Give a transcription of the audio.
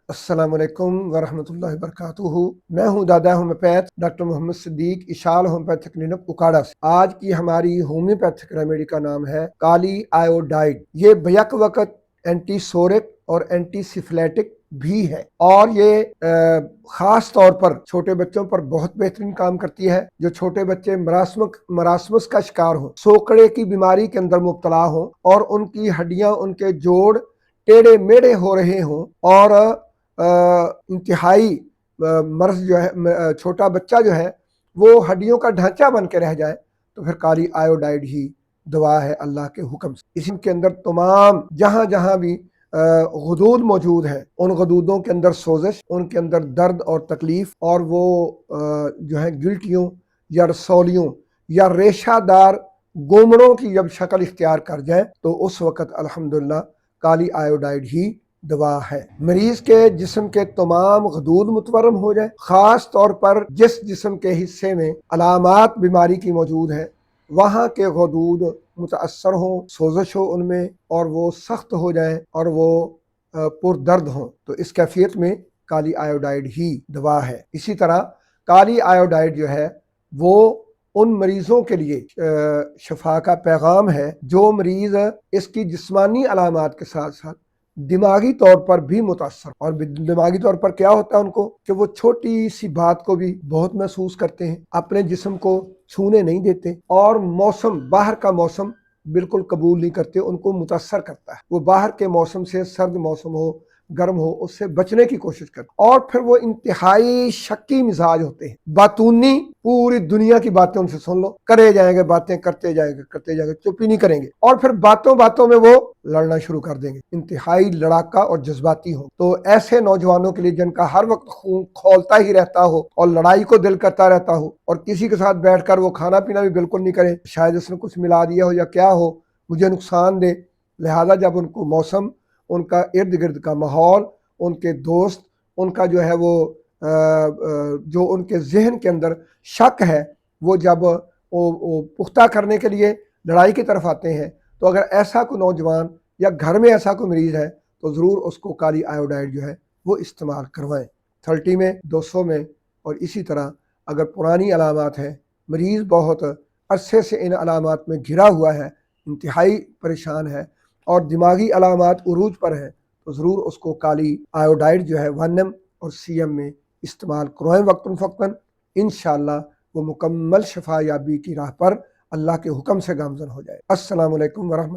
अस्सलाम वालेकुम वरहमतुल्लाहि वबरकातुहू। मैं हूँ दादा homeopath doctor Mohammad Siddiq, Ishal homeopathic clinic Okara से। आज की हमारी होम्योपैथिक रेमेडी का नाम है काली आयोडाइड। ये बैक वक्त एंटीसोरिक और एंटीसिफिलिटिक भी है और ये खास तौर पर छोटे बच्चों पर बहुत बेहतरीन काम करती है। जो छोटे बच्चे मरासमस का शिकार हो, सोकड़े की बीमारी के अंदर मुब्तला हो और उनकी हड्डियां, उनके जोड़ टेढ़े मेढ़े हो रहे हों और इंतहाई मर्ज जो है, छोटा बच्चा जो है वो हड्डियों का ढांचा बन के रह जाए, तो फिर काली आयोडाइड ही दवा है अल्लाह के हुक्म से। इसके अंदर तमाम जहां जहां भी गदूद मौजूद है, उन गदूदों के अंदर सोजिश, उनके अंदर दर्द और तकलीफ, और वो जो है गिल्टियों या रसौलियों या रेशादार गोमड़ों की जब शक्ल इख्तियार कर जाए, तो उस वक़्त अल्हम्दुलिल्लाह काली आयोडाइड ही दवा है। मरीज के जिस्म के तमाम गदूद मुतवरम हो जाए, खास तौर पर जिस जिस्म के हिस्से में अलामात बीमारी की मौजूद है, वहाँ के गदूद मुतासर हो, सोजिश हो उनमें, और वो सख्त हो जाए और वो पुरदर्द हो, तो इस कैफियत में काली आयोडाइड ही दवा है। इसी तरह काली आयोडाइड जो है वो उन मरीजों के लिए शफा का पैगाम है जो मरीज इसकी जिस्मानी अलामात के साथ साथ दिमागी तौर पर भी मुतासर। और दिमागी तौर पर क्या होता है उनको कि वो छोटी सी बात को भी बहुत महसूस करते हैं, अपने जिस्म को छूने नहीं देते, और मौसम, बाहर का मौसम बिल्कुल कबूल नहीं करते, उनको मुतासर करता है। वो बाहर के मौसम से, सर्द मौसम हो, गर्म हो, उससे बचने की कोशिश करते, और फिर वो इंतहाई शक्की मिजाज होते हैं, बातूनी, पूरी दुनिया की बातें उनसे सुन लो, करे जाएंगे, बातें करते जाएंगे, चुप ही नहीं करेंगे, और फिर बातों बातों में वो लड़ना शुरू कर देंगे, इंतहाई लड़ाका और जज्बाती हो। तो ऐसे नौजवानों के लिए जिनका हर वक्त खून खौलता ही रहता हो और लड़ाई को दिल करता रहता हो, और किसी के साथ बैठकर वो खाना पीना भी बिल्कुल नहीं करे, शायद उसने कुछ मिला दिया हो या क्या हो, मुझे नुकसान दे, लिहाजा जब उनको मौसम, उनका इर्द गिर्द का माहौल, उनके दोस्त, उनका जो है वो जो उनके जहन के अंदर शक है, वो जब वो पुख्ता करने के लिए लड़ाई की तरफ आते हैं, तो अगर ऐसा कोई नौजवान या घर में ऐसा कोई मरीज़ है, तो ज़रूर उसको काली आयोडाइड जो है वो इस्तेमाल करवाएं। 30 में, 200 में। और इसी तरह अगर पुरानी अलामात हैं, मरीज़ बहुत अरसे से इन अलामात में घिरा हुआ है, इंतहाई परेशान है और दिमागी अलामात उरूज पर हैं, तो ज़रूर उसको काली आयोडाइड जो है 1M और CM में इस्तेमाल करवाएं वक्तन फ़क्तन। इंशाअल्लाह वो मुकम्मल शफा याबी की राह पर अल्लाह के हुक्म से गामज़न हो जाए। अस्सलामु अलैकुम वरहमतुल्लाह।